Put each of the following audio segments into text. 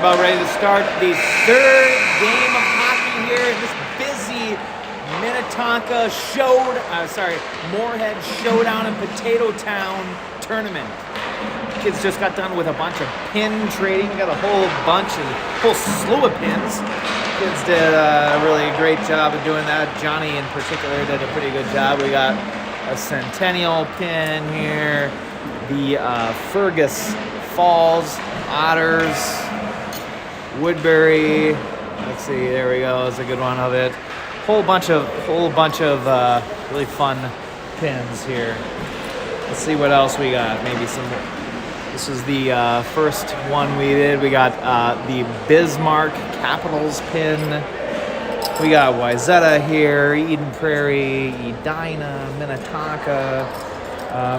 about ready to start the third game of hockey here in this busy Minnetonka Moorhead Showdown in Potato Town tournament. Kids just got done with a bunch of pin trading. We got a whole slew of pins. Kids did a really great job of doing that. Johnny in particular did a pretty good job. We got a Centennial pin here, the Fergus Falls Otters, Woodbury. Let's see, there we go. It's a good one of it. Whole bunch of really fun pins here. Let's see what else we got. Maybe some. This is the first one we did. We got the Bismarck Capitals pin. We got Wayzata here, Eden Prairie, Edina, Minnetonka,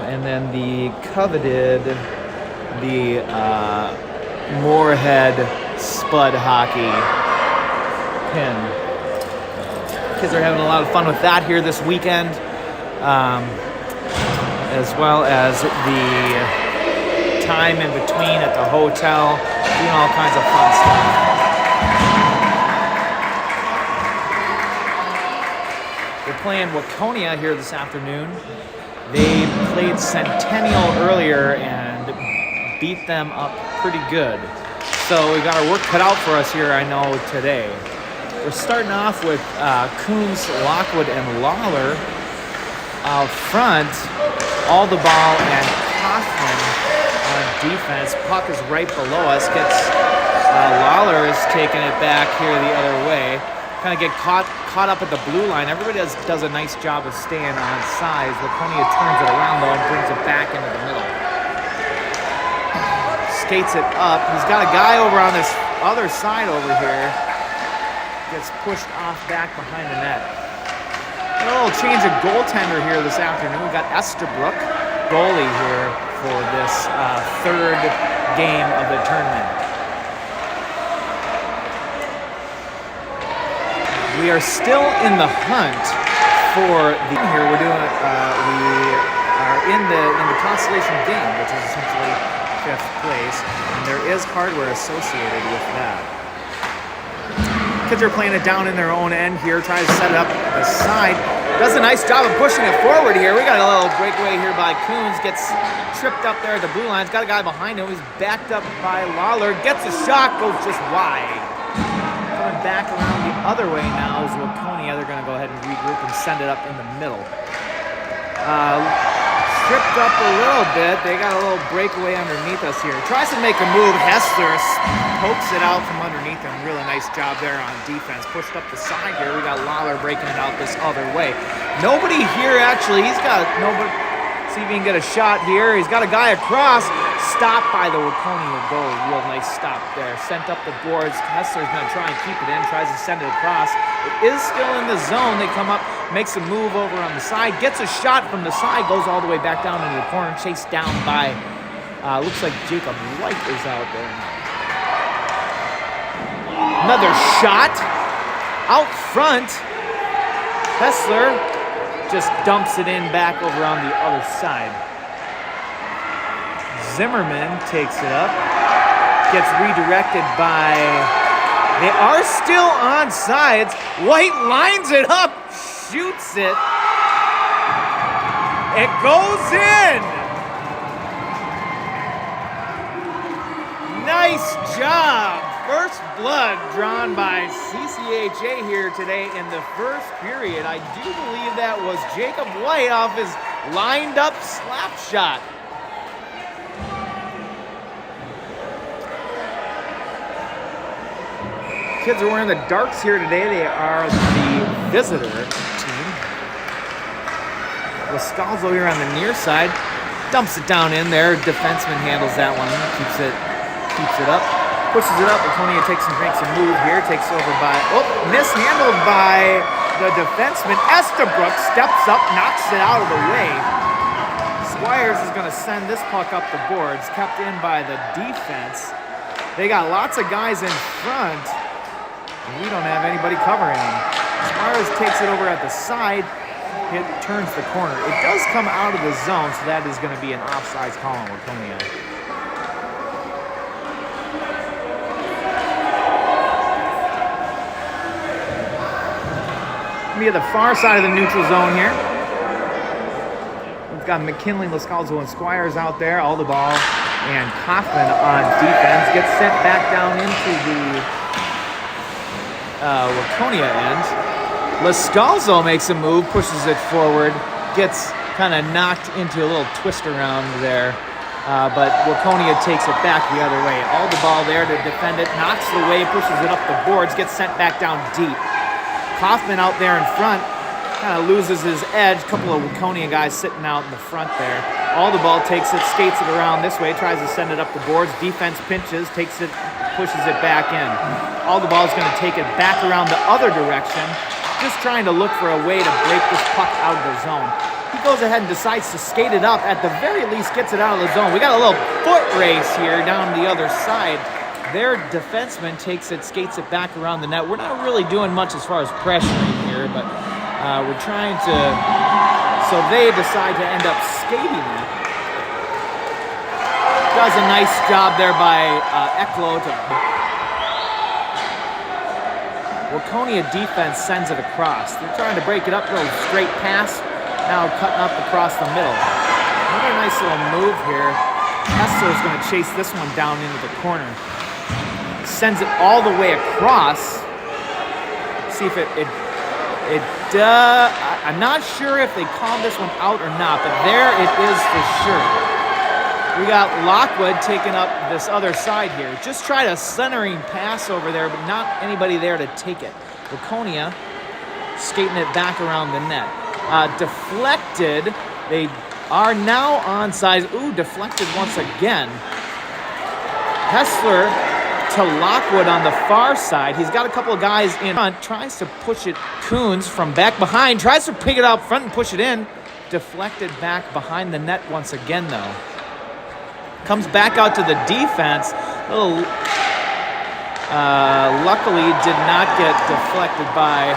and then the coveted, the Moorhead Spud Hockey pin. Kids are having a lot of fun with that here this weekend, as well as the time in between at the hotel, doing all kinds of fun stuff. We're playing Waconia here this afternoon. They played Centennial earlier and beat them up pretty good. So we got our work cut out for us here, I know, today. We're starting off with Coons, Lockwood, and Lawler out front. Aldeball and Kaufman on defense. Puck is right below us. Lawler is taking it back here the other way. Kind of get caught up at the blue line. Everybody does a nice job of staying on sides. Waconia turns it around though and brings it back into the middle. Skates it up. He's got a guy over on this other side over here. Gets pushed off back behind the net. A little change of goaltender here this afternoon. We got Estabrook, goalie here for this third game of the tournament. We are still in the hunt for the here. We're doing we are in the consolation game, which is essentially 5th place, and there is hardware associated with that. Kids are playing it down in their own end here. Tries to set it up the side. Does a nice job of pushing it forward here. We got a little breakaway here by Coons. Gets tripped up there at the blue lines. Got a guy behind him. He's backed up by Lawler. Gets a shot. Goes just wide. Coming back around the other way now is Waconia. They're going to go ahead and regroup and send it up in the middle. Tripped up a little bit. They got a little breakaway underneath us here. Tries to make a move. Hessler pokes it out from underneath him. Really nice job there on defense. Pushed up the side here. We got Lawler breaking it out this other way. Nobody here actually. He's got nobody. See if he can get a shot here. He's got a guy across. Stopped by the Waconia goal. Real nice stop there. Sent up the boards. Hessler's going to try and keep it in. Tries to send it across. It is still in the zone. They come up, makes a move over on the side. Gets a shot from the side. Goes all the way back down into the corner. Chased down by, looks like Jacob White is out there. Another shot. Out front. Hessler just dumps it in back over on the other side. Zimmerman takes it up, gets redirected by, they are still on sides. White lines it up, shoots it. It goes in. Nice job. First blood drawn by CCHA here today in the first period. I do believe that was Jacob White off his lined up slap shot. Kids are wearing the darks here today. They are the visitor team. Lascalzo here on the near side. Dumps it down in there. Defenseman handles that one. Keeps it up. Pushes it up. Waconia makes a move here. Takes over by, mishandled by the defenseman. Estabrook steps up, knocks it out of the way. Squires is going to send this puck up the boards. Kept in by the defense. They got lots of guys in front. We don't have anybody covering him. Squires takes it over at the side. It turns the corner. It does come out of the zone, so that is going to be an offsides call on Waconia. be at the far side of the neutral zone here. We've got McKinley, Lascalzo, and Squires out there. All the ball. And Kaufman on defense gets sent back down into the Waconia end. Lascalzo makes a move, pushes it forward, gets kind of knocked into a little twist around there. But Waconia takes it back the other way. All the ball there to defend it, knocks it away, pushes it up the boards, gets sent back down deep. Kaufman out there in front kind of loses his edge. A couple of Waconia guys sitting out in the front there. All the ball takes it, skates it around this way, tries to send it up the boards. Defense pinches, takes it, pushes it back in. All the ball is going to take it back around the other direction, just trying to look for a way to break this puck out of the zone. He goes ahead and decides to skate it up. At the very least, gets it out of the zone. We got a little foot race here down the other side. Their defenseman takes it, skates it back around the net. We're not really doing much as far as pressuring here, but we're trying to, so they decide to end up skating it. Does a nice job there by Eklo. Waconia defense sends it across. They're trying to break it up, little straight pass. Now cutting up across the middle. Another nice little move here. Hessler's going to chase this one down into the corner. Sends it all the way across. See if I'm not sure if they called this one out or not, but there it is for sure. We got Lockwood taking up this other side here. Just tried a centering pass over there, but not anybody there to take it. Waconia skating it back around the net. Deflected. They are now onside. Ooh, deflected once again. Hessler to Lockwood on the far side. He's got a couple of guys in front. Tries to push it. Coons from back behind. Tries to pick it out front and push it in. Deflected back behind the net once again, though. Comes back out to the defense. Luckily did not get deflected by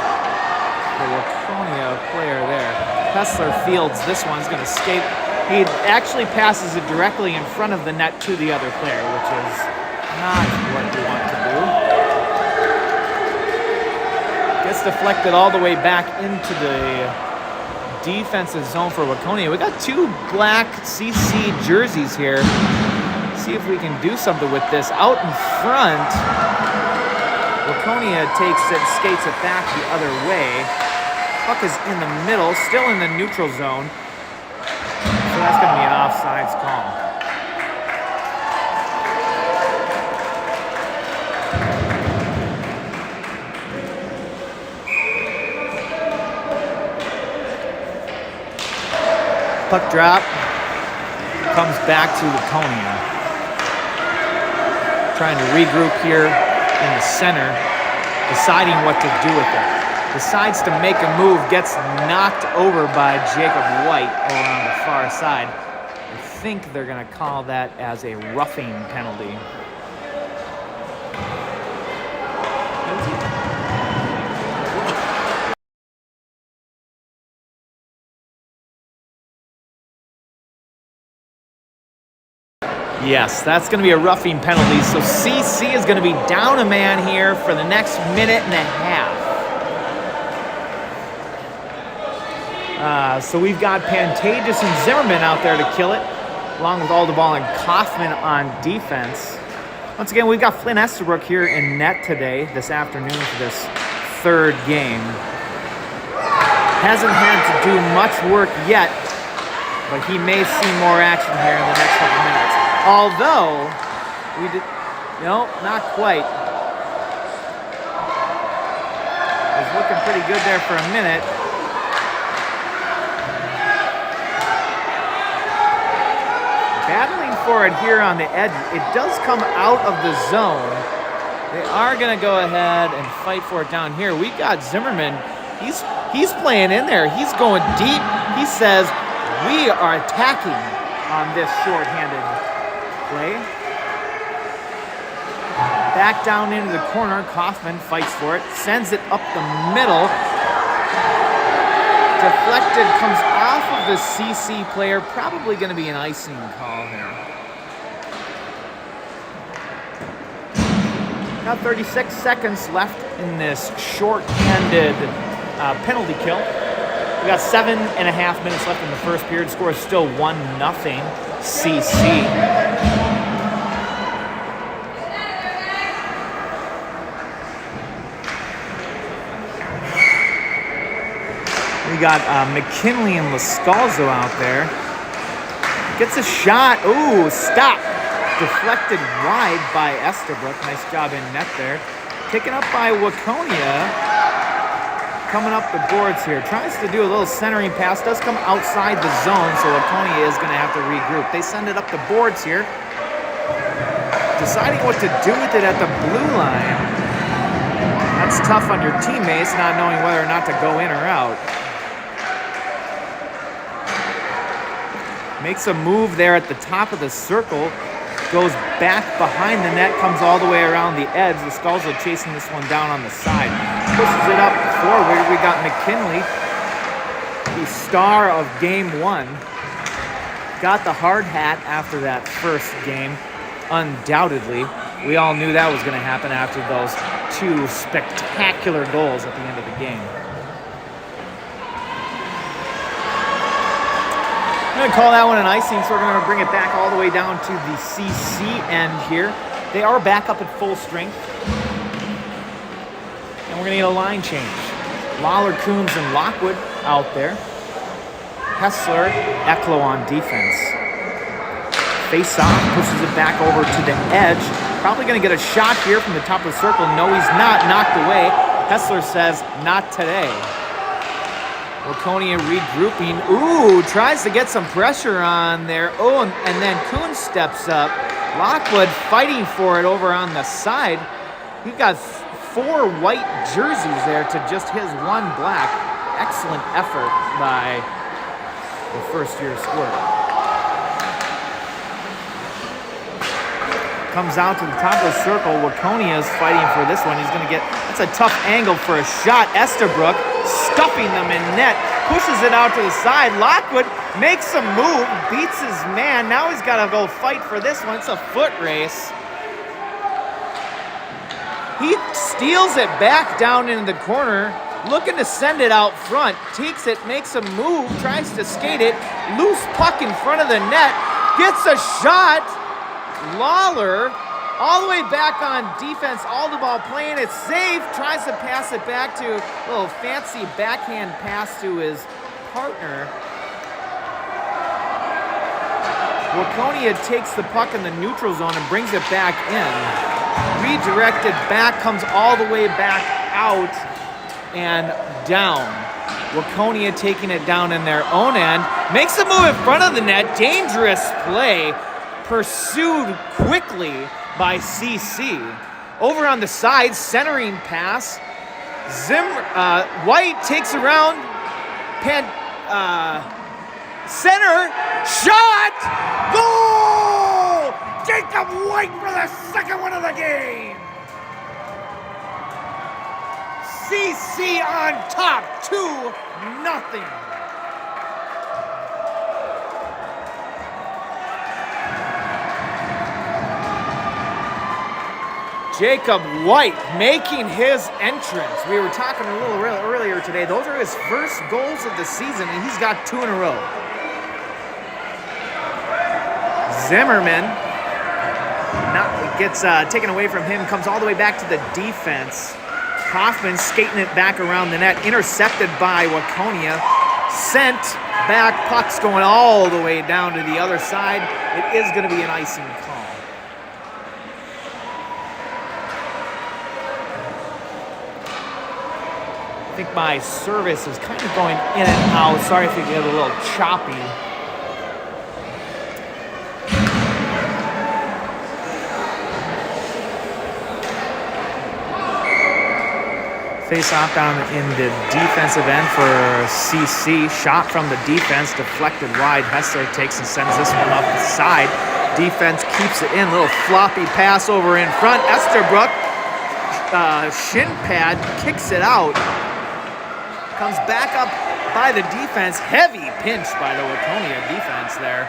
the Waconia player there. Hessler fields this one. He's going to skate. He actually passes it directly in front of the net to the other player, which is not what we want to do. Gets deflected all the way back into the defensive zone for Waconia. We got two black CC jerseys here. See if we can do something with this. Out in front, Waconia takes it, skates it back the other way. Puck is in the middle, still in the neutral zone. So that's going to be an offsides call. Puck drop comes back to Waconia. Trying to regroup here in the center, deciding what to do with it. Decides to make a move, gets knocked over by Jacob White over on the far side. I think they're going to call that as a roughing penalty. Yes, that's going to be a roughing penalty. So CC is going to be down a man here for the next minute and a half. So we've got Pantages and Zimmerman out there to kill it, along with Aldeball and Kaufman on defense. Once again, we've got Flynn Estabrook here in net today, this afternoon for this third game. Hasn't had to do much work yet, but he may see more action here in the next couple minutes. Although, we did, no, not quite. It was looking pretty good there for a minute. Battling for it here on the edge. It does come out of the zone. They are going to go ahead and fight for it down here. We've got Zimmerman. He's playing in there. He's going deep. He says, we are attacking on this shorthanded play. Back down into the corner. Kaufman fights for it. Sends it up the middle. Deflected, comes off of the CC player. Probably going to be an icing call here. Now 36 seconds left in this short-handed penalty kill. We got 7.5 minutes left in the first period. Score is still 1-0 CC. We got McKinley and Lascalzo out there. Gets a shot. Ooh, stop. Deflected wide by Estabrook. Nice job in net there. Taken up by Waconia. Coming up the boards here. Tries to do a little centering pass. Does come outside the zone, so Waconia is going to have to regroup. They send it up the boards here. Deciding what to do with it at the blue line. That's tough on your teammates, not knowing whether or not to go in or out. Makes a move there at the top of the circle. Goes back behind the net, comes all the way around the edge. The Skulls are chasing this one down on the side. Pushes it up forward. We got McKinley, the star of game one. Got the hard hat after that first game, undoubtedly. We all knew that was going to happen after those two spectacular goals at the end of the game. I'm going to call that one an icing, so we're going to bring it back all the way down to the CC end here. They are back up at full strength. And we're going to get a line change. Lawler, Coons, and Lockwood out there. Hessler, Eklo on defense. Face-off, pushes it back over to the edge. Probably going to get a shot here from the top of the circle. No, he's not. Knocked away. Hessler says, not today. Waconia regrouping. Ooh, tries to get some pressure on there. Oh, and then Coons steps up. Lockwood fighting for it over on the side. He's got 4 white jerseys there to just his 1 black. Excellent effort by the first-year squirt. Comes out to the top of the circle. Waconia is fighting for this one. He's going to get, that's a tough angle for a shot. Estabrook stuffing them in net, pushes it out to the side. Lockwood makes a move, beats his man. Now he's got to go fight for this one. It's a foot race. He steals it back down into the corner, looking to send it out front. Takes it, makes a move, tries to skate it. Loose puck in front of the net. Gets a shot. Lawler all the way back on defense, all the ball playing it safe, tries to pass it back to a little fancy backhand pass to his partner. Waconia takes the puck in the neutral zone and brings it back in. Redirected back, comes all the way back out and down. Waconia taking it down in their own end, makes a move in front of the net, dangerous play. Pursued quickly by CC. Over on the side, centering pass. White takes around. Center. Shot! Goal! Jacob White for the second one of the game. CC on top, 2-0. Jacob White making his entrance. We were talking a little earlier today. Those are his first goals of the season, and he's got 2 in a row. Zimmerman gets taken away from him, comes all the way back to the defense. Hoffman skating it back around the net, intercepted by Waconia. Sent back, puck's going all the way down to the other side. It is going to be an icing call. I think my service is kind of going in and out. Sorry if you get a little choppy. Face off down in the defensive end for CC. Shot from the defense, deflected wide. Hessler takes and sends this one up the side. Defense keeps it in. Little floppy pass over in front. Estabrook, shin pad, kicks it out. Comes back up by the defense. Heavy pinch by the Waconia defense there.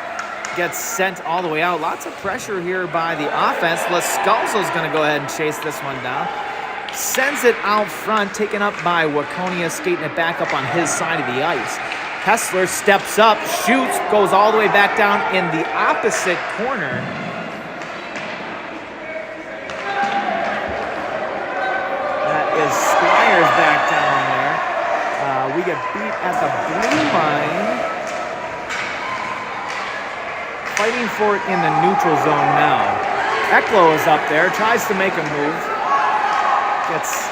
Gets sent all the way out. Lots of pressure here by the offense. Lascalzo's going to go ahead and chase this one down. sends it out front, taken up by Waconia, skating it back up on his side of the ice. Kessler steps up, shoots, goes all the way back down in the opposite corner. That is Squires back down there. We get beat at the blue line. Fighting for it in the neutral zone now. Eklo is up there, tries to make a move. Gets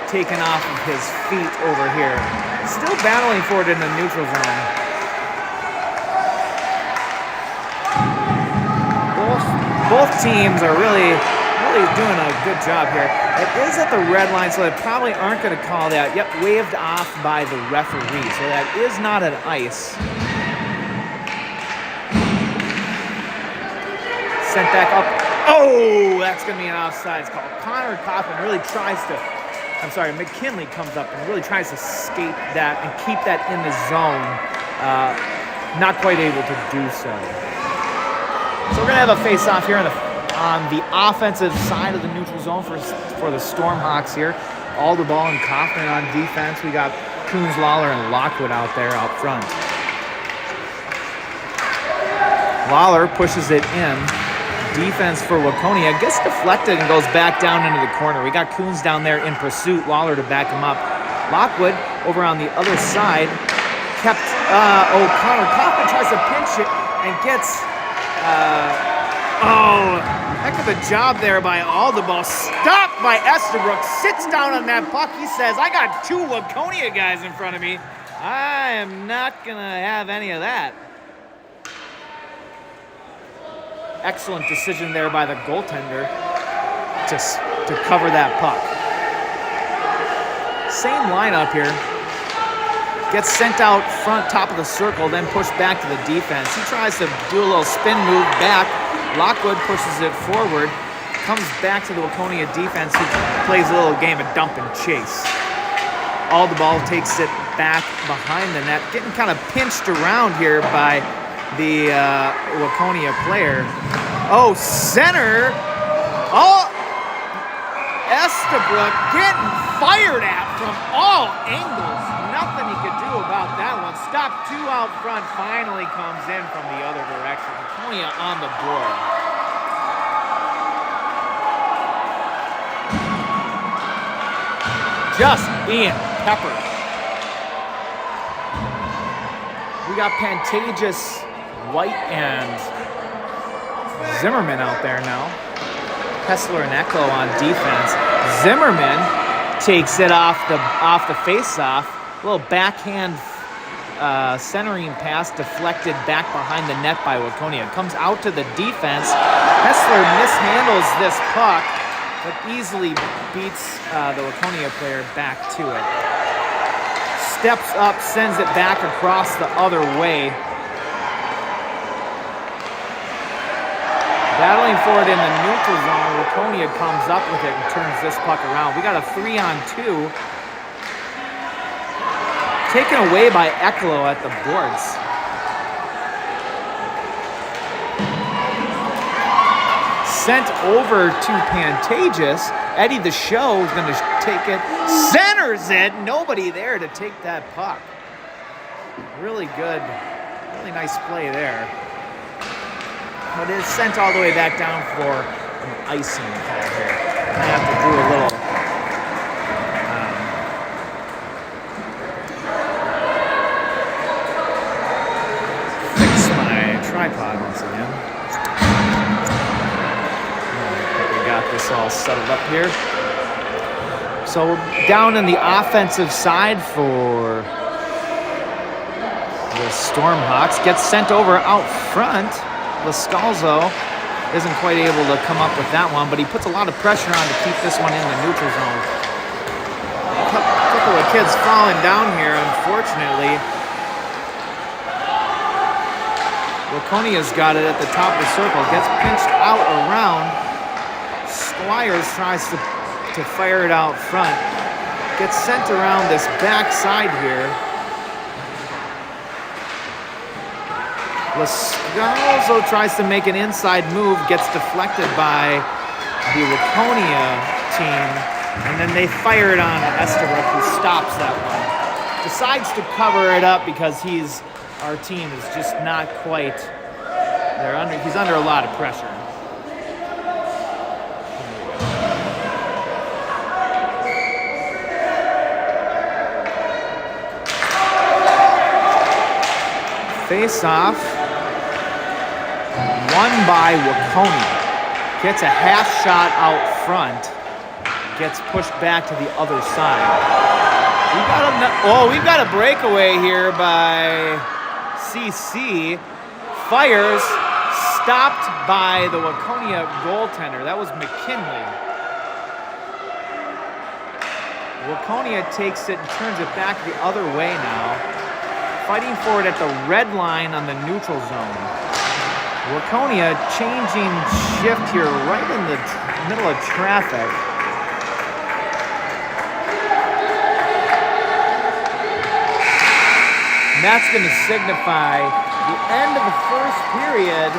taken off of his feet over here. Still battling for it in the neutral zone. Both teams are really doing a good job here. It is at the red line, so they probably aren't going to call that. Yep, waved off by the referee, so that is not an ice. Sent back up. Oh, that's going to be an offside. It's called. Connor Kaufman really tries to, McKinley comes up and really tries to skate that and keep that in the zone. Not quite able to do so. So we're going to have a face-off here on the offensive side of the neutral zone for the Stormhawks here. Aldeball and Kaufman on defense. We got Coons, Lawler, and Lockwood out there out front. Lawler pushes it in. Defense for Waconia gets deflected and goes back down into the corner. We got Coons down there in pursuit. Lawler to back him up. Lockwood over on the other side kept. Connor Kaufman tries to pinch it and gets. Heck of a job there by Aldeball. Stopped by Estabrook. Sits down on that puck. He says, "I got two Waconia guys in front of me. I am not gonna have any of that." Excellent decision there by the goaltender to cover that puck. Same lineup here. Gets sent out front, top of the circle, then pushed back to the defense. He tries to do a little spin move back. Lockwood pushes it forward. Comes back to the Waconia defense, who plays a little game of dump and chase. Aldeball takes it back behind the net. Getting kind of pinched around here by the Waconia player. Oh, center. Oh, Estabrook getting fired at from all angles. Nothing he could do about that one. Stop two out front. Finally comes in from the other direction. Waconia on the board. Just being peppered. We got Pantages, White, and Zimmerman out there now. Kessler and Eklo on defense. Zimmerman takes it off the face-off. A little backhand centering pass deflected back behind the net by Waconia. Comes out to the defense. Kessler mishandles this puck, but easily beats the Waconia player back to it. Steps up, sends it back across the other way. Battling for it in the neutral zone, Waconia comes up with it and turns this puck around. We got a 3-on-2. Taken away by Eklo at the boards. Sent over to Pantages. Eddie the Show is going to take it. Centers it. Nobody there to take that puck. Really good. Really nice play there. But it's sent all the way back down for an icing call here. I have to do a little fix my tripod once again. We got this all settled up here. So down in the offensive side for the Stormhawks. Gets sent over out front. Lascalzo isn't quite able to come up with that one, but he puts a lot of pressure on to keep this one in the neutral zone. A couple of kids falling down here, unfortunately. Waconia's got it at the top of the circle. Gets pinched out around. Squires tries to fire it out front. Gets sent around this back side here. Lascalzo tries to make an inside move, gets deflected by the Waconia team. And then they fire it on Estabrook, who stops that one. Decides to cover it up because our team is just not quite, he's under a lot of pressure. Face off, won by Waconia. Gets a half shot out front, gets pushed back to the other side. We've got a breakaway here by CC. Fires, stopped by the Waconia goaltender. That was McKinley. Waconia takes it and turns it back the other way now. Fighting for it at the red line on the neutral zone. Waconia changing shift here right in the middle of traffic. And that's going to signify the end of the first period.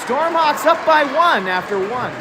Stormhawks up by 1 after 1.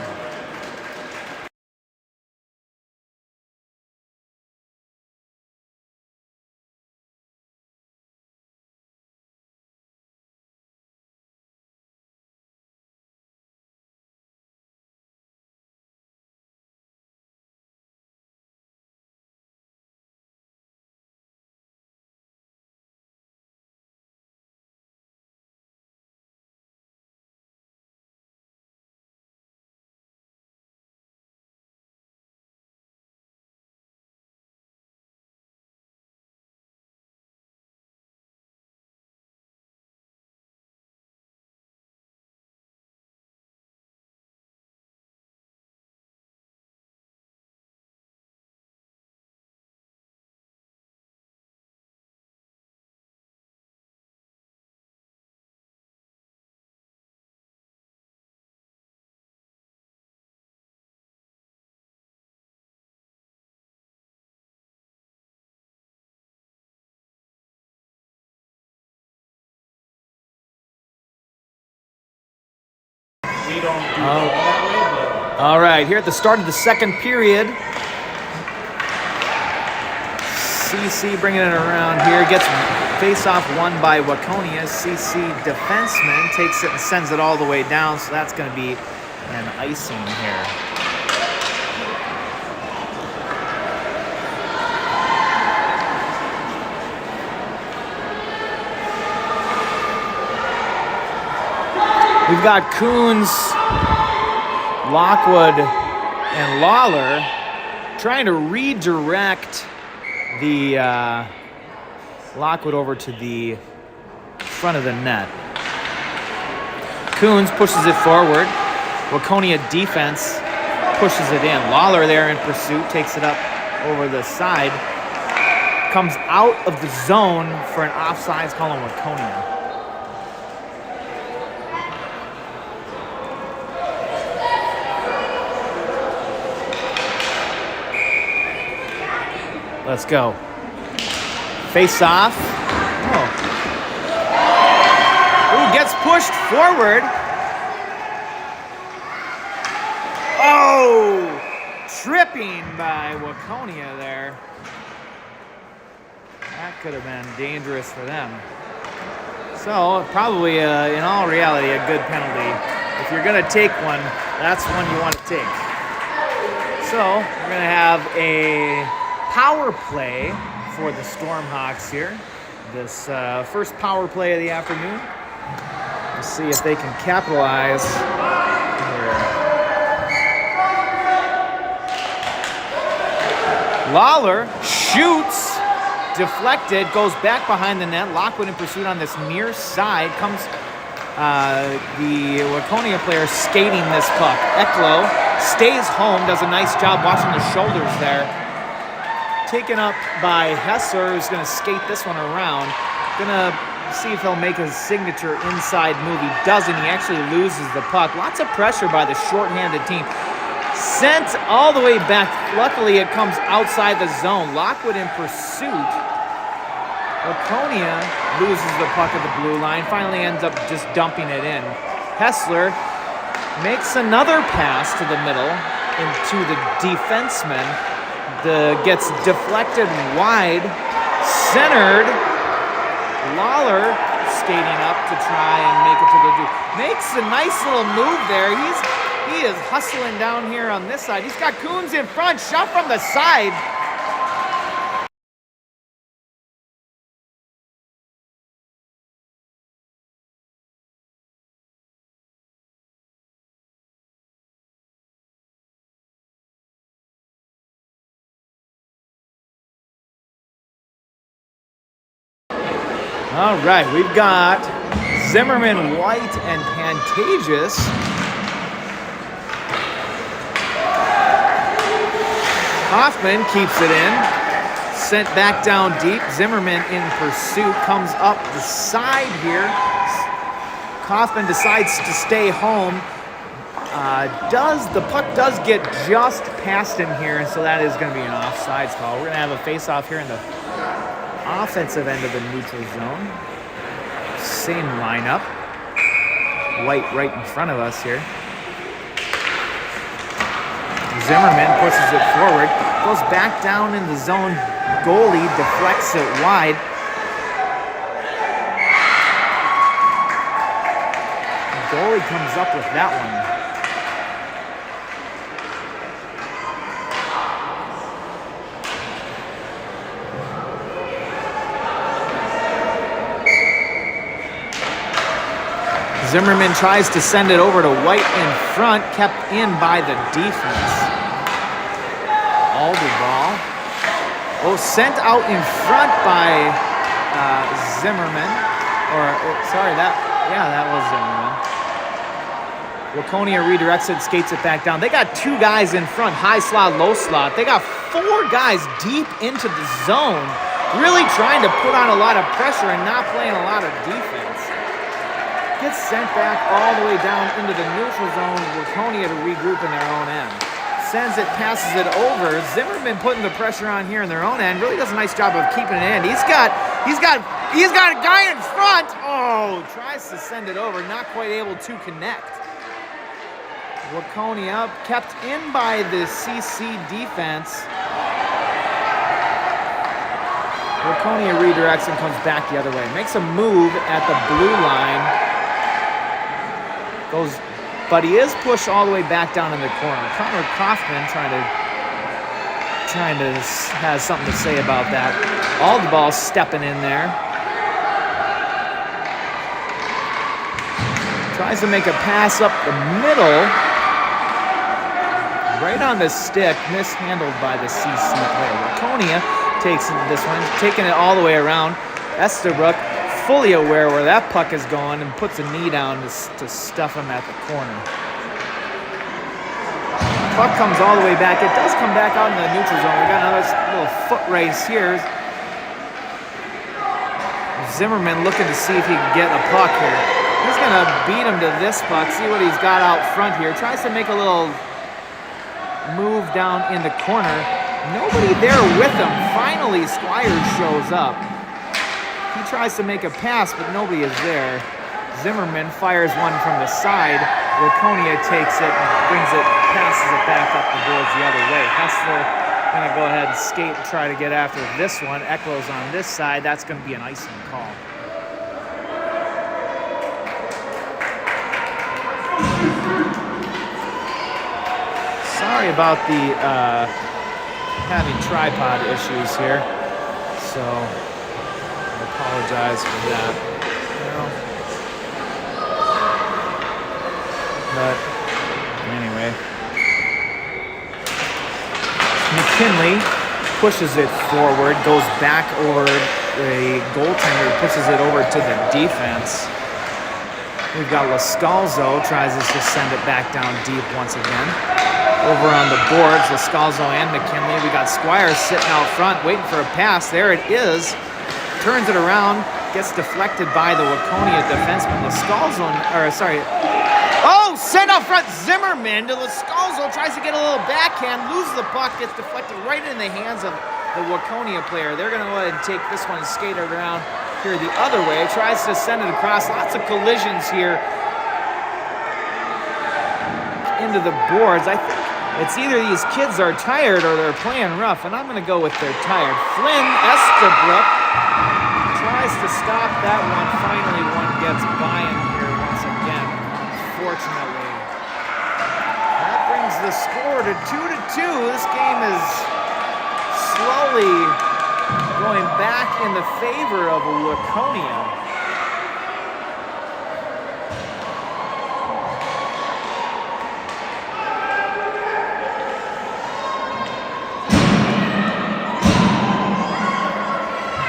All right, here at the start of the second period, CC bringing it around here, gets face-off won by Waconia. CC defenseman takes it and sends it all the way down, so that's going to be an icing here. We've got Coons, Lockwood, and Lawler trying to redirect the Lockwood over to the front of the net. Coons pushes it forward. Waconia defense pushes it in. Lawler there in pursuit, takes it up over the side. Comes out of the zone for an offsides call on Waconia. Let's go. Face off. Oh. Ooh, gets pushed forward. Oh! Tripping by Waconia there. That could have been dangerous for them. So, probably, in all reality, a good penalty. If you're going to take one, that's one you want to take. So, we're going to have a power play for the Stormhawks here. This first power play of the afternoon. Let's see if they can capitalize here. Lawler shoots, deflected, goes back behind the net. Lockwood in pursuit on this near side. Comes the Waconia player skating this puck. Eklo stays home, does a nice job watching the shoulders there. Taken up by Hessler, who's going to skate this one around. Going to see if he'll make his signature inside move. He doesn't. He actually loses the puck. Lots of pressure by the shorthanded team. Sent all the way back. Luckily, it comes outside the zone. Lockwood in pursuit. Waconia loses the puck at the blue line. Finally ends up just dumping it in. Hessler makes another pass to the middle. into the defenseman. Gets deflected wide, centered. Lawler skating up to try and make it to the dude. Makes a nice little move there. He is hustling down here on this side. He's got Coons in front, shot from the side. All right, we've got Zimmerman, White, and Pantages. Hoffman keeps it in. Sent back down deep. Zimmerman in pursuit. Comes up the side here. Hoffman decides to stay home. The puck does get just past him here, and so that is going to be an offsides call. We're going to have a face-off here in the offensive end of the neutral zone. Same lineup. White right in front of us here. Zimmerman pushes it forward. Goes back down in the zone. Goalie deflects it wide. Goalie comes up with that one. Zimmerman tries to send it over to White in front, kept in by the defense. Alderball. Oh, sent out in front by Zimmerman. That was Zimmerman. Waconia redirects it, skates it back down. They got two guys in front, high slot, low slot. They got four guys deep into the zone, really trying to put on a lot of pressure and not playing a lot of defense. Gets sent back all the way down into the neutral zone. Waconia to regroup in their own end. Sends it, passes it over. Zimmerman putting the pressure on here in their own end. Really does a nice job of keeping it in. He's got a guy in front. Oh, tries to send it over, not quite able to connect. Waconia kept in by the CC defense. Waconia redirects and comes back the other way. Makes a move at the blue line. But he is pushed all the way back down in the corner. Connor Kaufman trying to has something to say about that. Alderball stepping in there. Tries to make a pass up the middle. Right on the stick, mishandled by the CC player. Waconia takes this one, taking it all the way around. Estabrook fully aware where that puck is going and puts a knee down to stuff him at the corner. Puck comes all the way back. It does come back out in the neutral zone. We got another little foot race here. Zimmerman looking to see if he can get a puck here. He's going to beat him to this puck, see what he's got out front here. Tries to make a little move down in the corner. Nobody there with him. Finally, Squires shows up. He tries to make a pass, but nobody is there. Zimmerman fires one from the side. Waconia takes it and brings it, passes it back up the boards the other way. Hessler going to go ahead and skate and try to get after this one. Ecklo's on this side. That's going to be an icing call. Sorry about the having tripod issues here. So I apologize for that. But anyway, McKinley pushes it forward, goes back over the goaltender, pushes it over to the defense. We've got Lascalzo, tries to send it back down deep once again. Over on the boards, Lascalzo and McKinley. We got Squires sitting out front, waiting for a pass. There it is. Turns it around, gets deflected by the Waconia defenseman. Oh, sent out front Zimmerman to Lascalzo, tries to get a little backhand, loses the puck, gets deflected right in the hands of the Waconia player. They're going to go ahead and take this one and skate it around here the other way. Tries to send it across. Lots of collisions here into the boards. I think It's either these kids are tired or they're playing rough, and I'm going to go with they're tired. Flynn Estabrook tries to stop that one. Finally, one gets by him here once again, unfortunately. That brings the score to 2-2. This game is slowly going back in the favor of Waconia.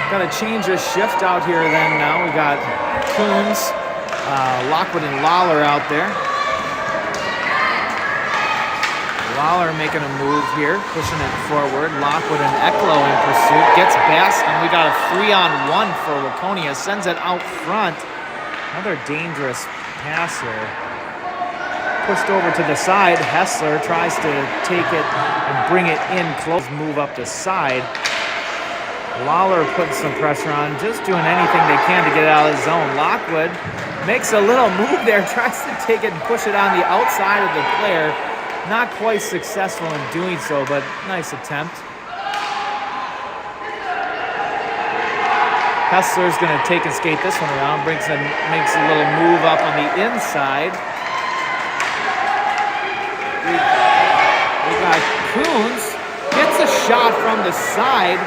Got to change a shift out here then now. We got Coons, Lockwood and Lawler out there. Lawler making a move here, pushing it forward. Lockwood and Ecklo in pursuit. Gets Bass, and we got a 3-on-1 for Waconia. Sends it out front. Another dangerous pass here. Pushed over to the side. Hessler tries to take it and bring it in close. Move up the side. Lawler putting some pressure on, just doing anything they can to get it out of the zone. Lockwood makes a little move there, tries to take it and push it on the outside of the player. Not quite successful in doing so, but nice attempt. Hessler's going to take and skate this one around, makes a little move up on the inside. We got Coons, gets a shot from the side.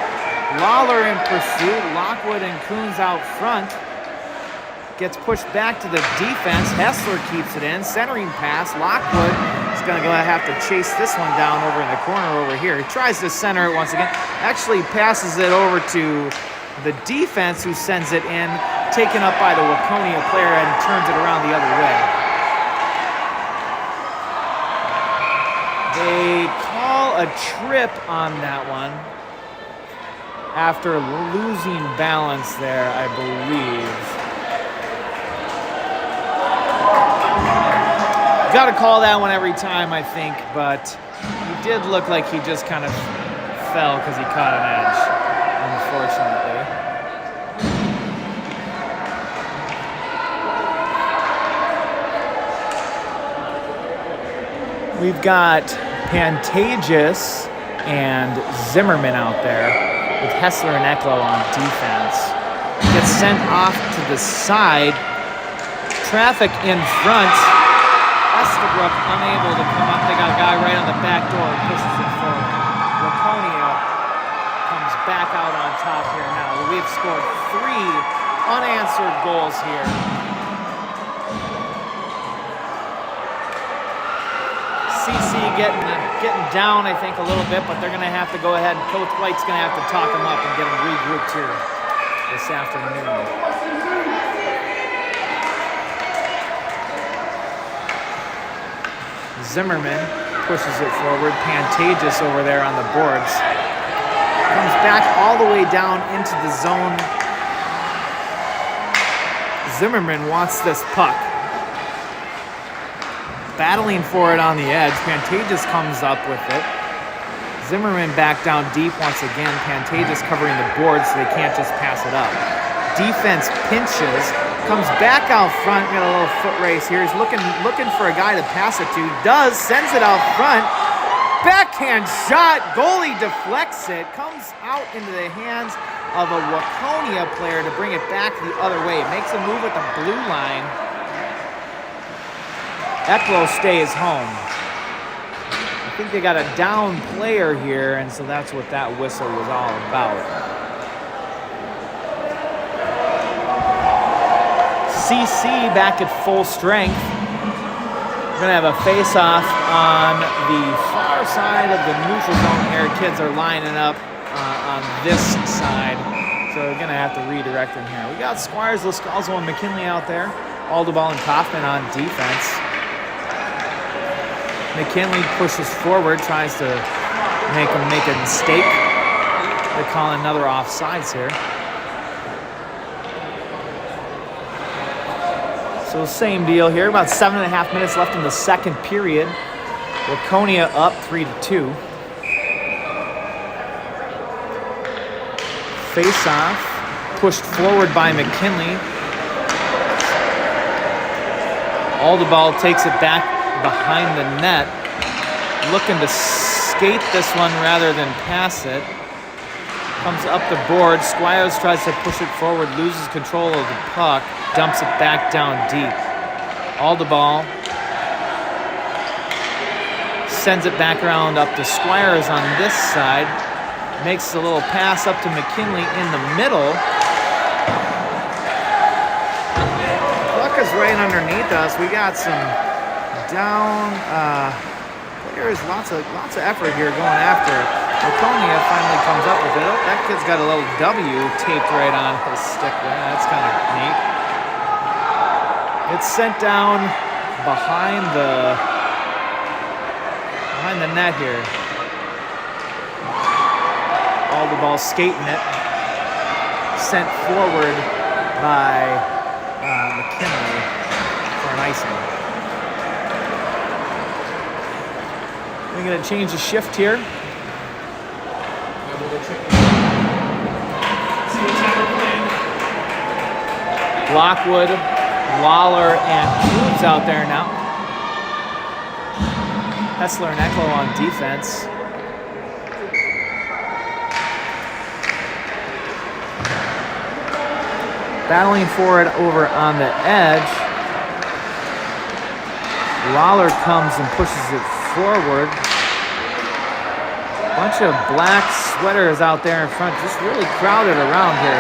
Lawler in pursuit, Lockwood and Coons out front. Gets pushed back to the defense. Hessler keeps it in. Centering pass. Lockwood is going to have to chase this one down over in the corner over here. He tries to center it once again. Actually passes it over to the defense, who sends it in. Taken up by the Waconia player and turns it around the other way. They call a trip on that one. After losing balance there, I believe. Got to call that one every time, I think, but he did look like he just kind of fell because he caught an edge, unfortunately. We've got Pantages and Zimmerman out there, with Hessler and Ecklo on defense. Gets sent off to the side. Traffic in front. Estabrook unable to come up. They got a guy right on the back door and pushes it forward. Waconia comes back out on top here now. We've scored 3 unanswered goals here. CC getting down, I think, a little bit, but they're going to have to go ahead, and Coach White's going to have to talk them up and get them regrouped here this afternoon. Zimmerman pushes it forward. Pantages over there on the boards. Comes back all the way down into the zone. Zimmerman wants this puck. Battling for it on the edge. Pantages comes up with it. Zimmerman back down deep once again. Pantages covering the board so they can't just pass it up. Defense pinches. Comes back out front. Got a little foot race here. He's looking for a guy to pass it to. Does. Sends it out front. Backhand shot. Goalie deflects it. Comes out into the hands of a Waconia player to bring it back the other way. Makes a move at the blue line. Ecklo stays home. I think they got a down player here, and so that's what that whistle was all about. CC back at full strength. We're going to have a face-off on the far side of the neutral zone here. Kids are lining up on this side, so we're going to have to redirect them here. We got Squires, Lascalzo, and McKinley out there. Aldeball and Kaufman on defense. McKinley pushes forward, tries to make him make a mistake. They're calling another offsides here. So same deal here. About 7.5 minutes left in the second period. Waconia up 3-2. Face-off, pushed forward by McKinley. Aldeball takes it back behind the net. looking to skate this one rather than pass it. Comes up the board. Squires tries to push it forward, loses control of the puck, dumps it back down deep. All the ball. Sends it back around up to Squires on this side. Makes a little pass up to McKinley in the middle. Puck is right underneath us. We got some down players, lots of effort here going after it. Waconia finally comes up with it. Oh, that kid's got a little W taped right on his stick there. That's kind of neat. It's sent down behind the net here. All the ball skating it. Sent forward by McKinley for an icing. We're going to change the shift here. Lockwood, Lawler, and Coombs out there now. Hessler and Ecklo on defense. Battling for it over on the edge. Lawler comes and pushes it forward. Bunch of black sweaters out there in front, just really crowded around here.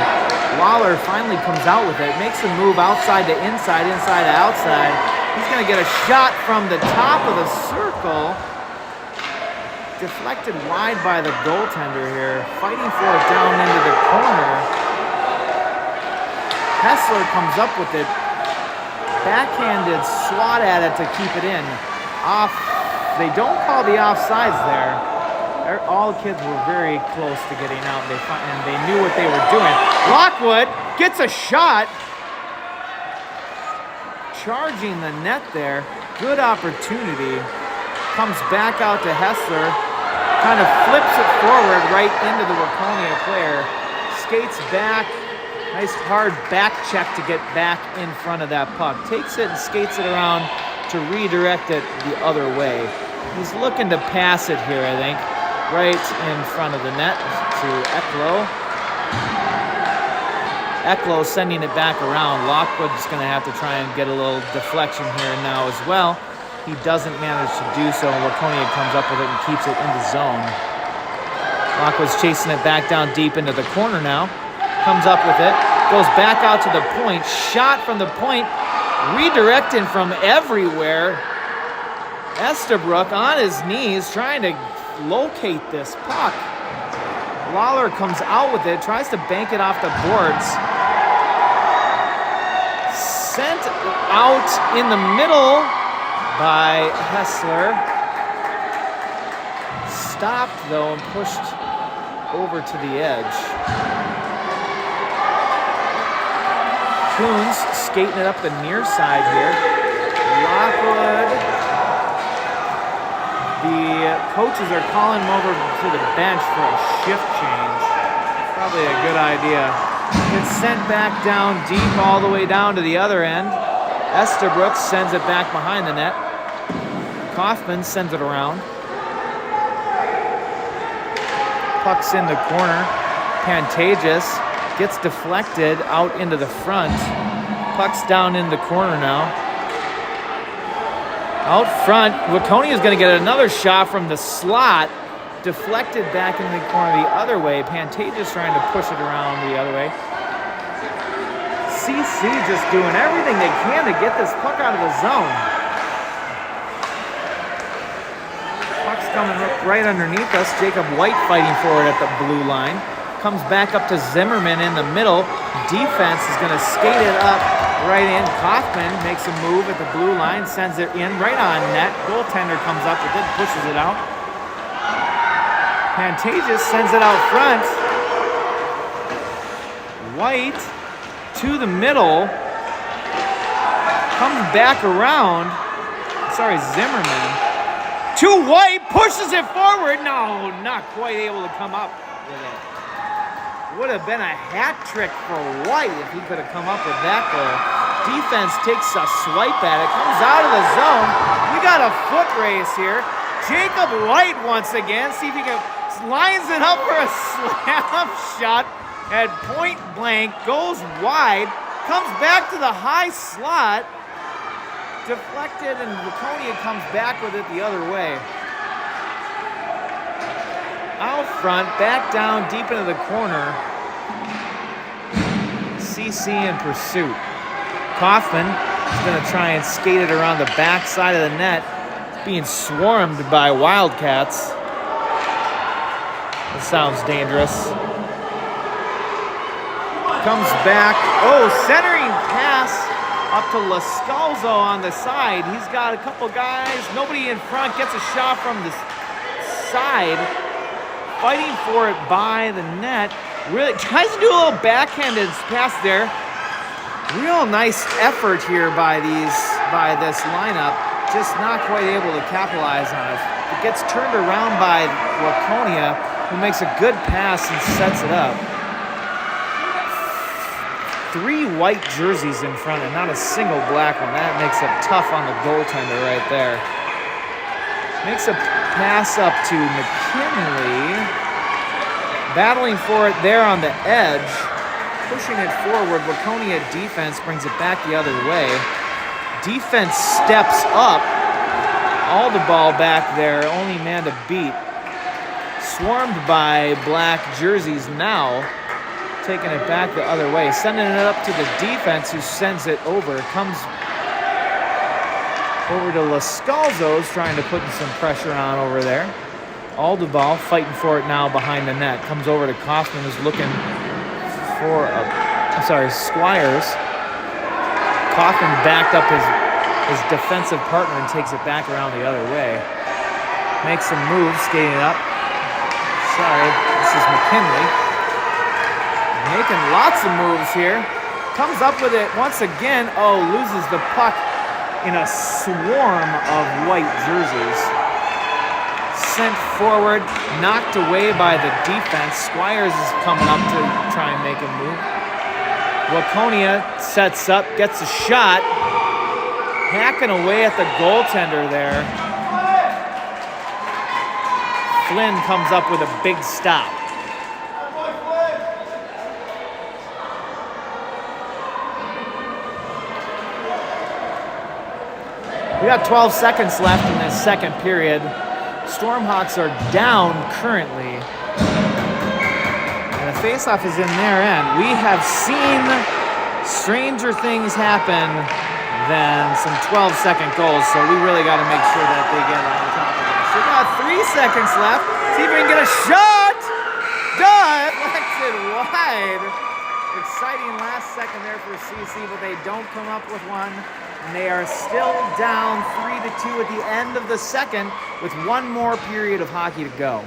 Lawler finally comes out with it, makes a move outside to inside, inside to outside. He's going to get a shot from the top of the circle. Deflected wide by the goaltender here, fighting for it down into the corner. Hessler comes up with it, backhanded swat at it to keep it in. Off, they don't call the offsides there. All the kids were very close to getting out, and they knew what they were doing. Lockwood gets a shot, charging the net there. Good opportunity. Comes back out to Hessler, kind of flips it forward right into the Waconia player. Skates back, nice hard back check to get back in front of that puck. Takes it and skates it around to redirect it the other way. He's looking to pass it here, I think. Right in front of the net to Ecklo. Ecklo sending it back around. Lockwood's going to have to try and get a little deflection here now as well. He doesn't manage to do so. Waconia comes up with it and keeps it in the zone. Lockwood's chasing it back down deep into the corner now. Comes up with it. Goes back out to the point. Shot from the point. Redirecting from everywhere. Estabrook on his knees trying to locate this puck. Lawler comes out with it, tries to bank it off the boards. Sent out in the middle by Hessler. Stopped though and pushed over to the edge. Coons skating it up the near side here. Lockwood. The coaches are calling him over to the bench for a shift change. Probably a good idea. It's sent back down deep all the way down to the other end. Estabrook sends it back behind the net. Kaufman sends it around. Puck's in the corner. Pantages gets deflected out into the front. Puck's down in the corner now. Out front, Waconia is going to get another shot from the slot. Deflected back into the corner the other way. Pantages trying to push it around the other way. CC just doing everything they can to get this puck out of the zone. Puck's coming right underneath us. Jacob White fighting for it at the blue line. Comes back up to Zimmerman in the middle. Defense is going to skate it up right in. Kaufman makes a move at the blue line, sends it in right on net. Goaltender comes up with it, pushes it out. Pantages sends it out front. White to the middle. Comes back around. Sorry, Zimmerman. To White, pushes it forward. No, not quite able to come up with it. Would have been a hat trick for White if he could have come up with that goal. Defense takes a swipe at it, comes out of the zone. We got a foot race here. Jacob White once again. See if he can lines it up for a slam shot at point blank. Goes wide. Comes back to the high slot. Deflected, and Waconia comes back with it the other way. Out front, back down, deep into the corner. CC in pursuit. Kaufman is going to try and skate it around the back side of the net. It's being swarmed by Wildcats. That sounds dangerous. Comes back. Oh, centering pass up to Lascalzo on the side. He's got a couple guys. Nobody in front. Gets a shot from the side. Fighting for it by the net. Really tries to do a little backhanded pass there. Real nice effort here by this lineup. Just not quite able to capitalize on it. It gets turned around by Waconia, who makes a good pass and sets it up. 3 white jerseys in front and not a single black one. That makes it tough on the goaltender right there. Makes a pass up to McKinley. Battling for it there on the edge. Pushing it forward. Waconia defense brings it back the other way. Defense steps up. All the ball back there. Only man to beat. Swarmed by black jerseys now. Taking it back the other way. Sending it up to the defense, who sends it over. Comes over to Lascalzo's, trying to put some pressure on over there. Aldebal fighting for it now behind the net. Comes over to Kaufman, who's looking for Squires. Kaufman backed up his defensive partner and takes it back around the other way. Makes some moves, skating up. Sorry, this is McKinley. Making lots of moves here. Comes up with it once again. Oh, loses the puck in a swarm of white jerseys. Sent forward, knocked away by the defense. Squires is coming up to try and make a move. Waconia sets up, gets a shot. Hacking away at the goaltender there. Flynn comes up with a big stop. We got 12 seconds left in this second period. Stormhawks are down currently. And the faceoff is in their end. We have seen stranger things happen than some 12-second goals, so we really got to make sure that they get on top of this. We got 3 seconds left. See if we can get a shot. Done. Deflected wide. Exciting last second there for CC, but they don't come up with one. And they are still down 3-2 at the end of the second with one more period of hockey to go.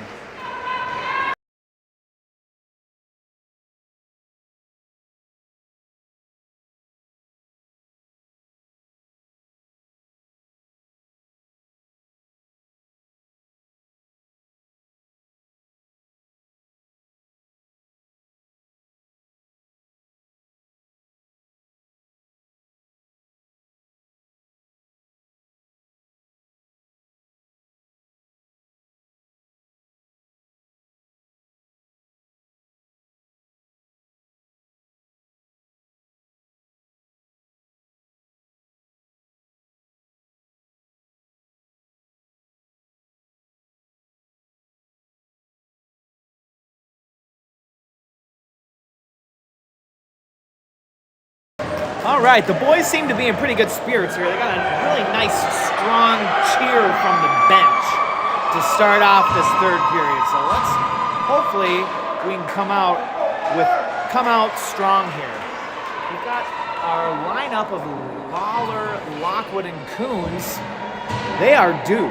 All right, the boys seem to be in pretty good spirits here. They got a really nice, strong cheer from the bench to start off this third period. So let's hopefully we can come out strong here. We've got our lineup of Lawler, Lockwood, and Coons. They are due.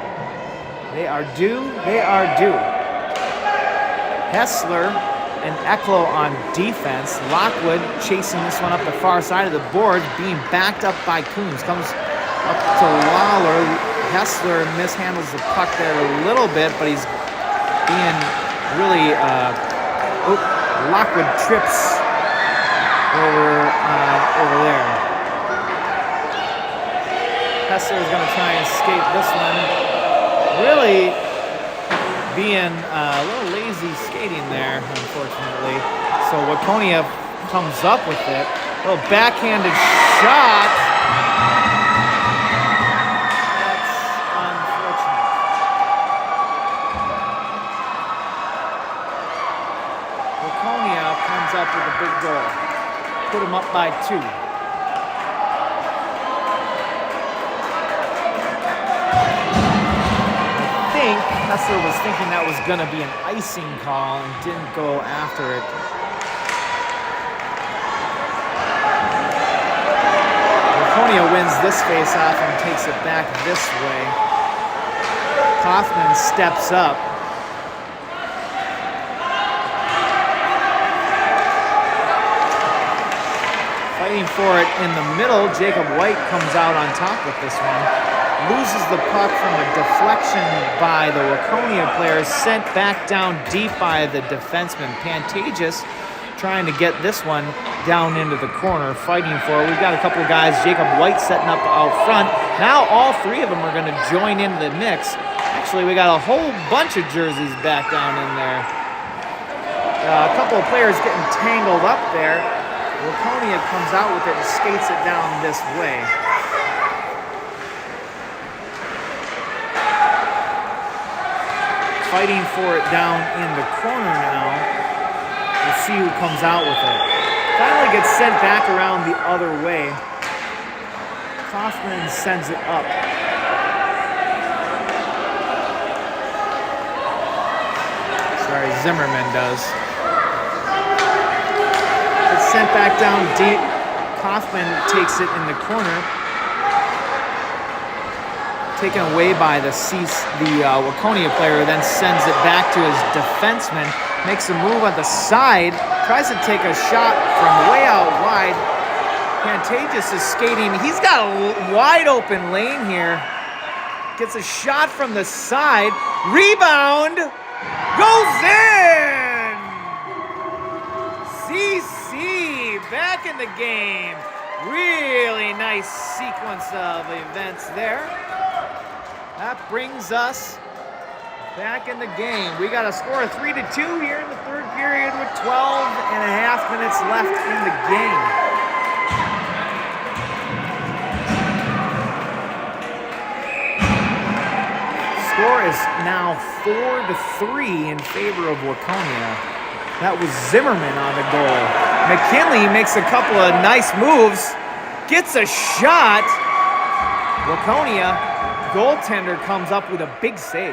They are due. They are due. Hessler and Eklo on defense. Lockwood chasing this one up the far side of the board, being backed up by Coons. Comes up to Lawler. Hessler mishandles the puck there a little bit, but he's being really... Lockwood trips over there. Hessler is going to try and escape this one. really being a little lazy skating there, unfortunately. So Waconia comes up with it. A little backhanded shot. That's unfortunate. Waconia comes up with a big goal. Put him up by 2. Hessler was thinking that was going to be an icing call and didn't go after it. Waconia wins this face-off and takes it back this way. Kaufman steps up. Fighting for it in the middle, Jacob White comes out on top with this one. Loses the puck from a deflection by the Waconia player, sent back down deep by the defenseman Pantages, trying to get this one down into the corner, fighting for it. We've got a couple guys, Jacob White setting up out front. Now all 3 of them are going to join into the mix. Actually, we got a whole bunch of jerseys back down in there. A couple of players getting tangled up there. Waconia comes out with it and skates it down this way. Fighting for it down in the corner now. We'll see who comes out with it. Finally gets sent back around the other way. Kaufman sends it up. Sorry, Zimmerman does. It's sent back down deep. Kaufman takes it in the corner. Taken away by the Waconia player, then sends it back to his defenseman. Makes a move on the side. Tries to take a shot from way out wide. Pantages is skating. He's got a wide open lane here. Gets a shot from the side. Rebound. Goes in! CC back in the game. Really nice sequence of events there. That brings us back in the game. We got a score of 3-2 here in the 3rd period with 12.5 minutes left in the game. Score is now 4-3 in favor of Waconia. That was Zimmerman on the goal. McKinley makes a couple of nice moves. Gets a shot. Waconia goaltender comes up with a big save.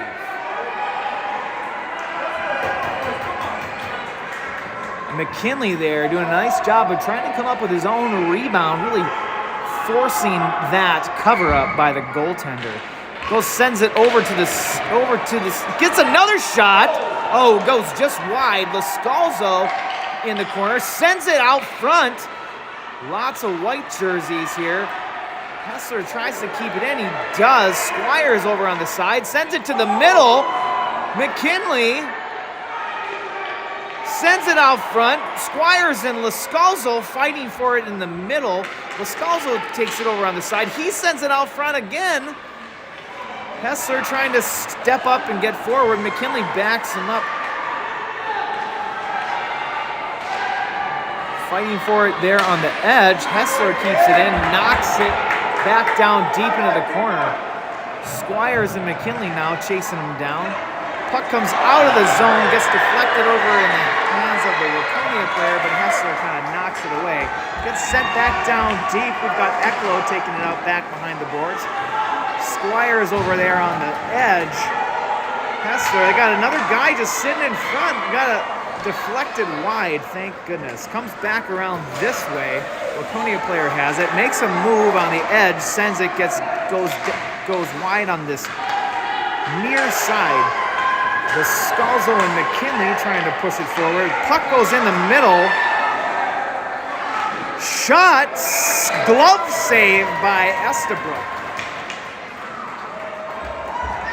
McKinley there doing a nice job of trying to come up with his own rebound, really forcing that cover up by the goaltender. Goes, sends it over to this, gets another shot. Oh, goes just wide. Lascalzo in the corner, sends it out front. Lots of white jerseys here. Hessler tries to keep it in. He does. Squires over on the side. Sends it to the middle. McKinley sends it out front. Squires and Lascalzo fighting for it in the middle. Lascalzo takes it over on the side. He sends it out front again. Hessler trying to step up and get forward. McKinley backs him up. Fighting for it there on the edge. Hessler keeps it in, knocks it back down deep into the corner. Squires and McKinley now chasing him down. Puck comes out of the zone, gets deflected over in the hands of the Waconia player, but Hessler kind of knocks it away. Gets sent back down deep. We've got Eklo taking it out back behind the boards. Squires over there on the edge. Hessler, they got another guy just sitting in front. Got a deflected wide, thank goodness. Comes back around this way. Waconia player has it. Makes a move on the edge. Sends it, goes wide on this near side. The Scalzo and McKinley trying to push it forward. Puck goes in the middle. Shot. Glove save by Estabrook.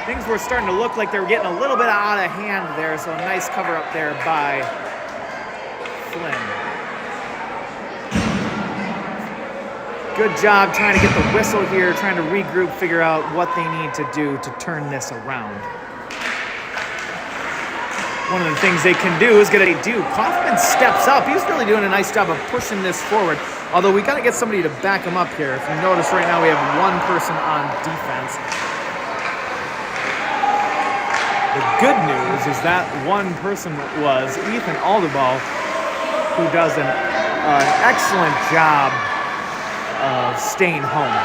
Things were starting to look like they were getting a little bit out of hand there, so a nice cover up there by Flynn. Good job trying to get the whistle here, trying to regroup, figure out what they need to do to turn this around. One of the things they can do is Kaufman steps up. He's really doing a nice job of pushing this forward. Although we got to get somebody to back him up here. If you notice right now we have one person on defense. The good news is that one person was Ethan Aldeball, who does an excellent job of staying home.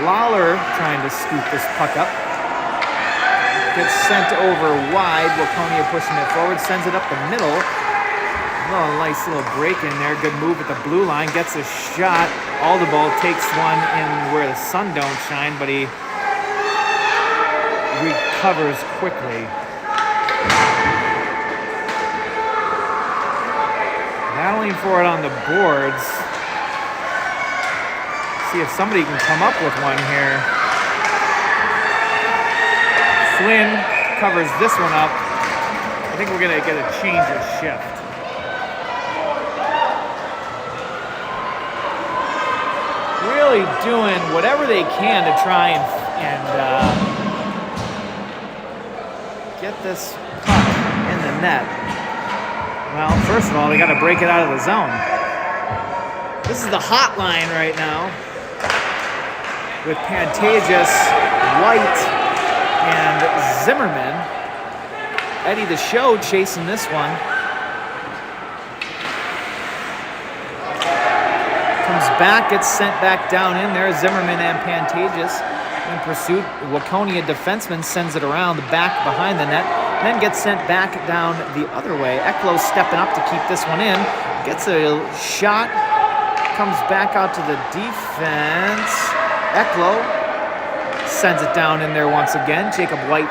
Lawler trying to scoop this puck up. Gets sent over wide. Waconia pushing it forward. Sends it up the middle. Oh, nice little break in there. Good move at the blue line. Gets a shot. Aldeball takes one in where the sun don't shine, but he recovers quickly. Battling for it on the boards. See if somebody can come up with one here. Flynn covers this one up. I think we're going to get a change of shift. Really doing whatever they can to try and get this puck in the net. Well, first of all, they got to break it out of the zone. This is the hot line right now with Pantages, White, and Zimmerman. Eddie the Show chasing this one. Comes back, gets sent back down in there. Zimmerman and Pantages in pursuit. Waconia defenseman sends it around the back behind the net, then gets sent back down the other way. Eklo stepping up to keep this one in. Gets a shot. Comes back out to the defense. Eklo sends it down in there once again. Jacob White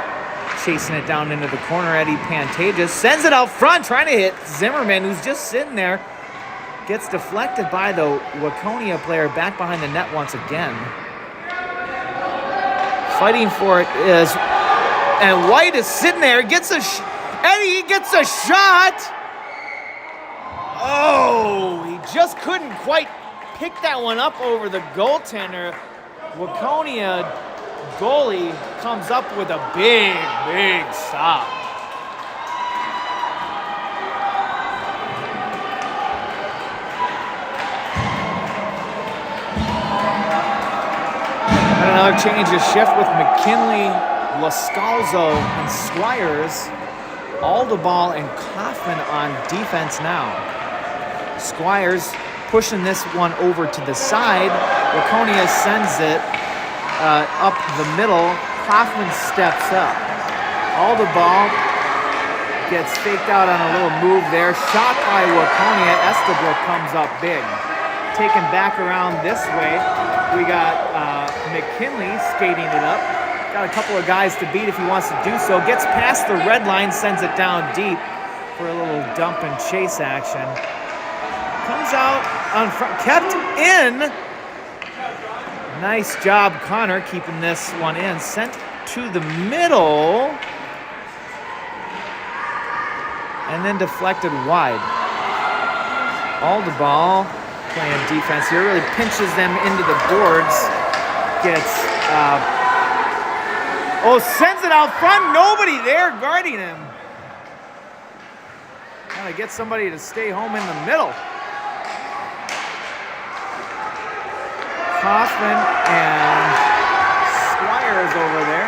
chasing it down into the corner. Eddie Pantages sends it out front, trying to hit Zimmerman, who's just sitting there. Gets deflected by the Waconia player back behind the net once again. Fighting for it is, and White is sitting there. Eddie gets a shot. Oh, he just couldn't quite pick that one up over the goaltender. Waconia goalie comes up with a big stop. And another change of shift with McKinley, Lascalzo, and Squires. Aldeball and Kaufman on defense now. Squires pushing this one over to the side. Waconia sends it up the middle. Kaufman steps up. Aldeball gets faked out on a little move there. Shot by Waconia. Estabrook comes up big. Taken back around this way. We got McKinley skating it up. Got a couple of guys to beat if he wants to do so. Gets past the red line, sends it down deep for a little dump and chase action. Comes out on front, kept in. Nice job, Connor, keeping this one in. Sent to the middle. And then deflected wide. Aldeball playing defense here. Really pinches them into the boards. Gets, sends it out front. Nobody there guarding him. Trying to get somebody to stay home in the middle. Kaufman and Squires over there.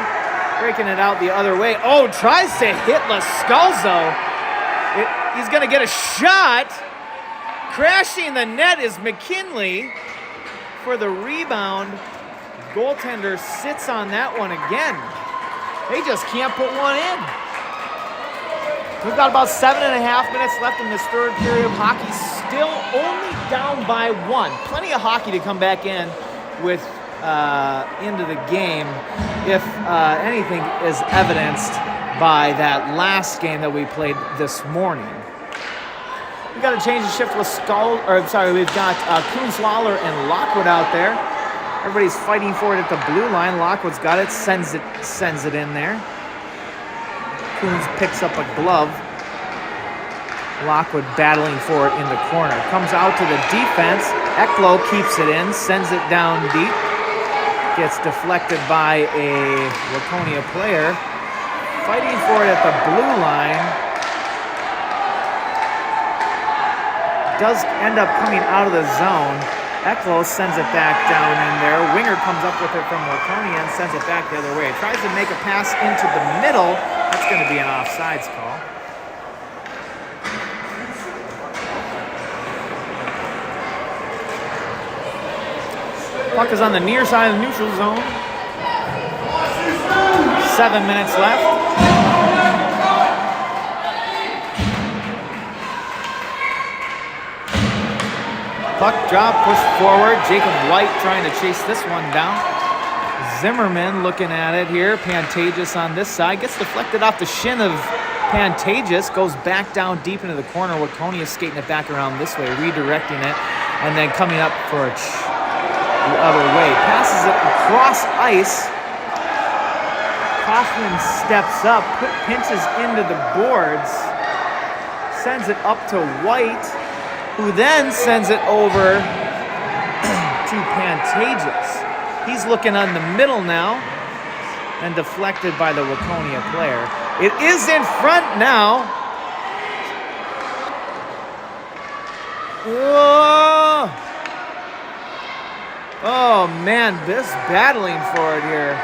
Breaking it out the other way. Oh, tries to hit Lascalzo. He's going to get a shot. Crashing the net is McKinley for the rebound. Goaltender sits on that one again. They just can't put one in. We've got about 7.5 minutes left in this third period of hockey. Still only down by one. Plenty of hockey to come back in with into the game, if anything is evidenced by that last game that we played this morning. We've got to change the shift with we've got Coons, Lawler, and Lockwood out there. Everybody's fighting for it at the blue line. Lockwood's got it, sends it in there. Coons picks up a glove. Lockwood battling for it in the corner. Comes out to the defense. Eklo keeps it in, sends it down deep. Gets deflected by a Waconia player. Fighting for it at the blue line. Does end up coming out of the zone. Eklo sends it back down in there. Winger comes up with it from Waconia and sends it back the other way. Tries to make a pass into the middle. That's going to be an offsides call. Puck is on the near side of the neutral zone. 7 minutes left. Puck drop, push forward. Jacob White trying to chase this one down. Zimmerman looking at it here. Pantages on this side. Gets deflected off the shin of Pantages. Goes back down deep into the corner. Waconia skating it back around this way, redirecting it, and then coming up for it the other way. Passes it across ice. Kaufman steps up, pinches into the boards, sends it up to White, who then sends it over to Pantages. He's looking on the middle now and deflected by the Waconia player. It is in front now. Whoa. Oh man, this battling for it here.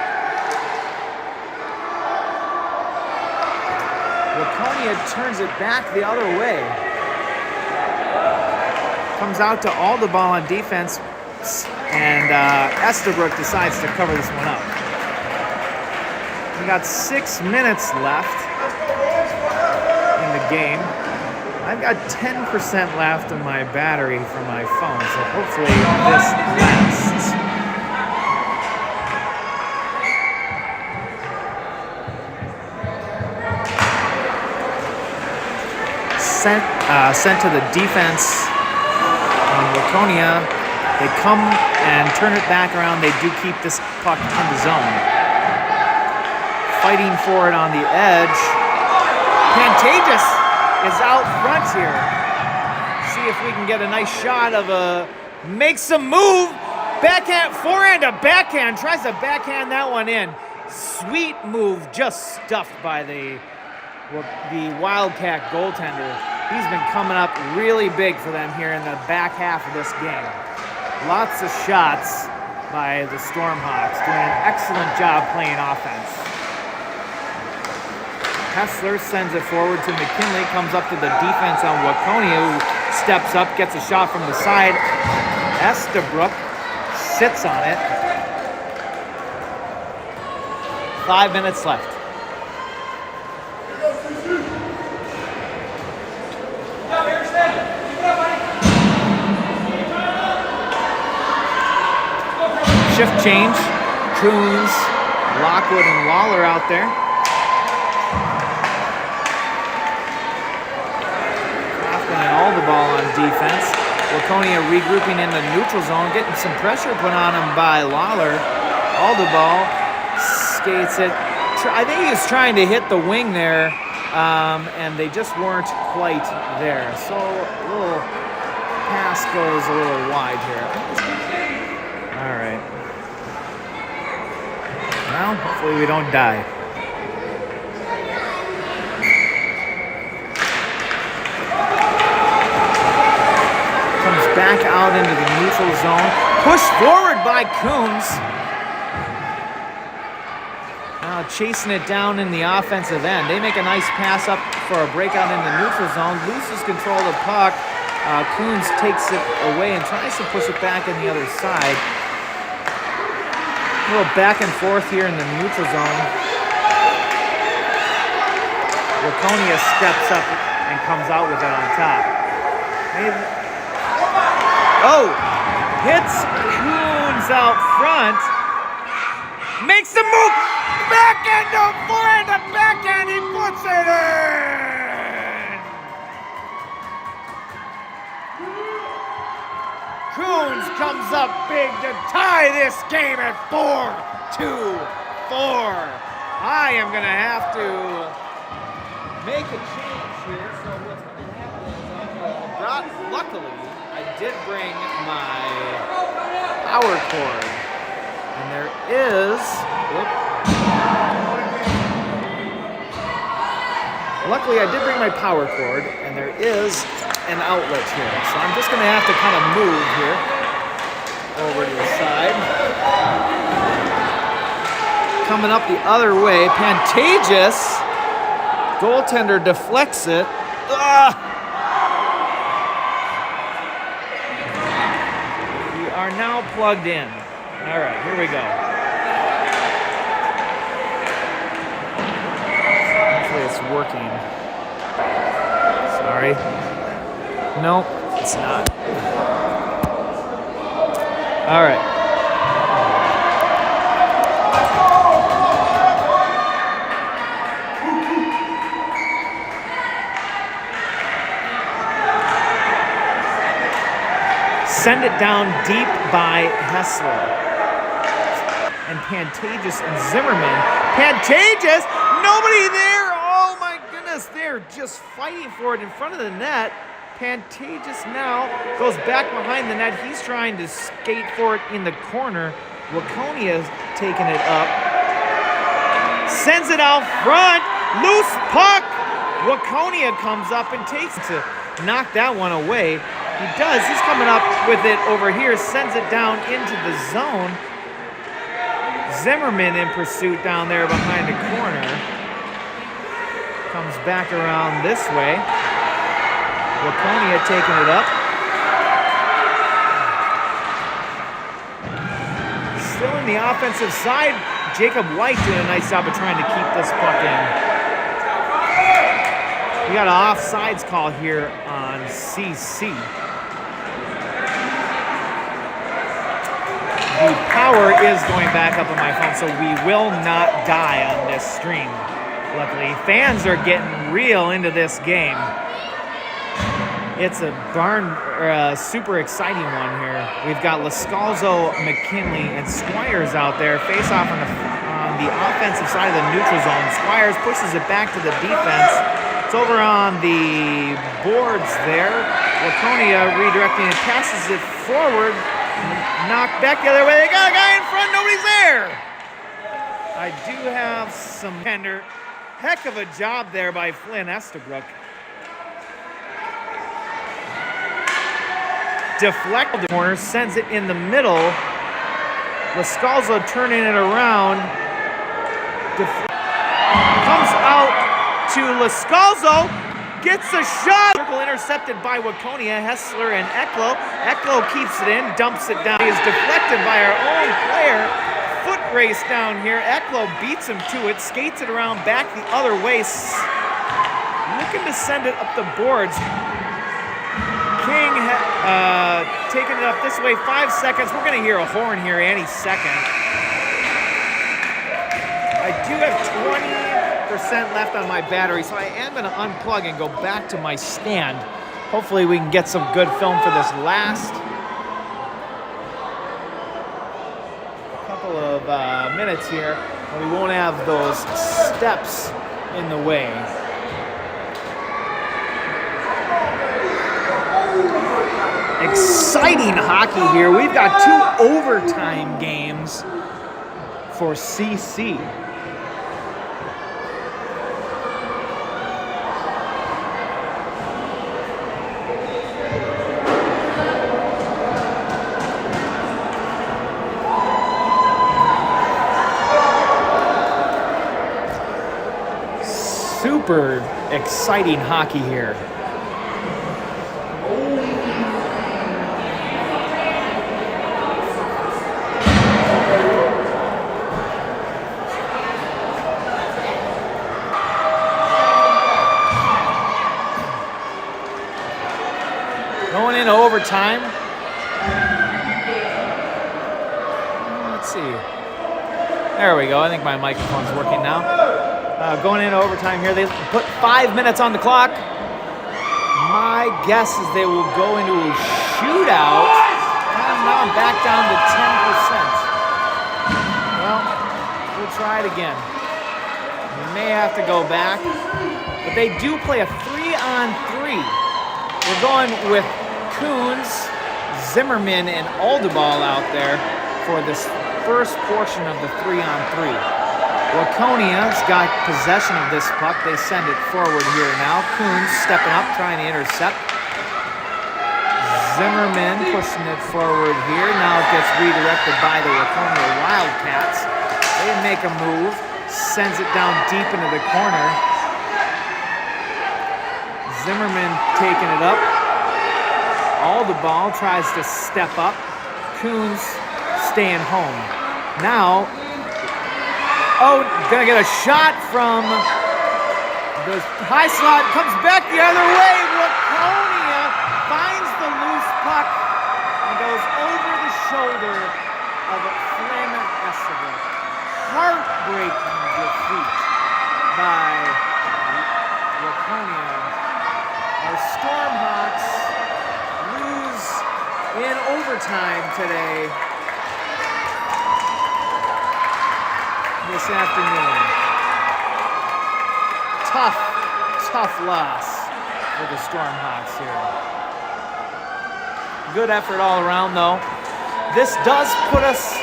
Waconia turns it back the other way. Comes out to Aldeball on defense, and Estabrook decides to cover this one up. We got 6 minutes left in the game. I've got 10% left of my battery from my phone, so hopefully this lasts. Sent to the defense on Waconia. They come and turn it back around. They do keep this puck in the zone. Fighting for it on the edge. Pantages is out front here. See if we can get a nice shot of makes a move. Backhand, forehand to backhand. Tries to backhand that one in. Sweet move, just stuffed by the Wildcat goaltender. He's been coming up really big for them here in the back half of this game. Lots of shots by the Stormhawks, doing an excellent job playing offense. Hessler sends it forward to McKinley, comes up to the defense on Waconia, who steps up, gets a shot from the side. Estabrook sits on it. 5 minutes left. Shift change. Coons, Lockwood, and Lawler out there. Kaufman and Aldeball on defense. Waconia regrouping in the neutral zone, getting some pressure put on him by Lawler. Aldeball skates it. I think he was trying to hit the wing there, and they just weren't quite there. So a little pass goes a little wide here. All right. Well, hopefully we don't die. Comes back out into the neutral zone. Pushed forward by Coombs. Now chasing it down in the offensive end. They make a nice pass up for a breakout in the neutral zone. Loses control of the puck. Coombs takes it away and tries to push it back on the other side. A little back and forth here in the neutral zone. Waconia steps up and comes out with it on top. Oh! Hits Coombs out front. Makes the move! Backhand to forehand to backhand! He puts it in! Coons comes up big to tie this game at 4-2-4. I am going to have to make a change here. So what's going to happen is luckily, I did bring my power cord. And there is... Luckily, I did bring my power cord, and there is an outlet here. So I'm just going to have to kind of move here over to the side. Coming up the other way, Pantages. Goaltender deflects it. We are now plugged in. All right, here we go. Hopefully it's working. Sorry. Nope, it's not. All right. Send it down deep by Hessler. And Pantages and Zimmerman. Pantages! Nobody there! Oh my goodness, they're just fighting for it in front of the net. Pantages now goes back behind the net. He's trying to skate for it in the corner. Waconia's taking it up. Sends it out front. Loose puck! Waconia comes up and takes it to knock that one away. He does. He's coming up with it over here, sends it down into the zone. Zimmerman in pursuit down there behind the corner. Comes back around this way. Waconia taking it up. Still in the offensive side. Jacob White doing a nice job of trying to keep this puck in. We got an offsides call here on CC. The power is going back up on my phone, so we will not die on this stream. Luckily, fans are getting real into this game. It's a super exciting one here. We've got Lascalzo, McKinley, and Squires out there. Face off on the offensive side of the neutral zone. Squires pushes it back to the defense. It's over on the boards there. Waconia redirecting it, passes it forward. Knocked back the other way. They got a guy in front. Nobody's there. I do have some tender. Heck of a job there by Flynn Estabrook. Deflected the corner, sends it in the middle. Lascalzo turning it around. Comes out to Lascalzo. Gets a shot. Circle intercepted by Waconia, Hessler, and Eklo. Eklo keeps it in, dumps it down. He is deflected by our own player. Foot race down here. Eklo beats him to it, skates it around back the other way. Looking to send it up the boards. King taking it up this way. 5 seconds. We're going to hear a horn here any second. I do have 20% left on my battery, so I am going to unplug and go back to my stand. Hopefully we can get some good film for this last couple of minutes here, and we won't have those steps in the way. Exciting hockey here. We've got 2 overtime games for CC. Super exciting hockey here. Going into overtime. Let's see. There we go. I think my microphone's working now. Going into overtime here. They put 5 minutes on the clock. My guess is they will go into a shootout. And now I'm back down to 10%. Well, we'll try it again. We may have to go back. But they do play a 3-on-3. We're going with Coons, Zimmerman and Aldebal out there for this first portion of the 3-on-3. Waconia's got possession of this puck. They send it forward here now. Coons stepping up, trying to intercept. Zimmerman pushing it forward here. Now it gets redirected by the Waconia Wildcats. They make a move, sends it down deep into the corner. Zimmerman taking it up. Aldebal tries to step up. Coons staying home. Now, gonna get a shot from the high slot. Comes back the other way. Waconia finds the loose puck and goes over the shoulder of Flynn Esteban. Heartbreaking defeat by Waconia. Our Stormhawks lose in overtime today. This afternoon. Tough loss for the Stormhawks here. Good effort all around though. This does put us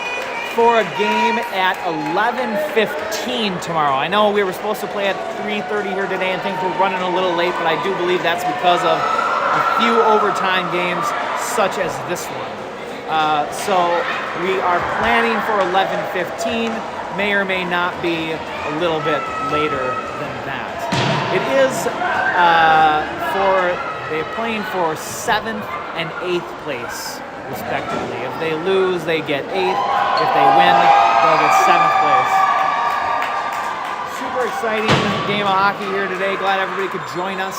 for a game at 11:15 tomorrow. I know we were supposed to play at 3:30 here today and things were running a little late, but I do believe that's because of a few overtime games such as this one. So we are planning for 11:15. May or may not be a little bit later than that. It is they're playing for 7th and 8th place, respectively. If they lose, they get 8th. If they win, they'll get 7th place. Super exciting game of hockey here today. Glad everybody could join us.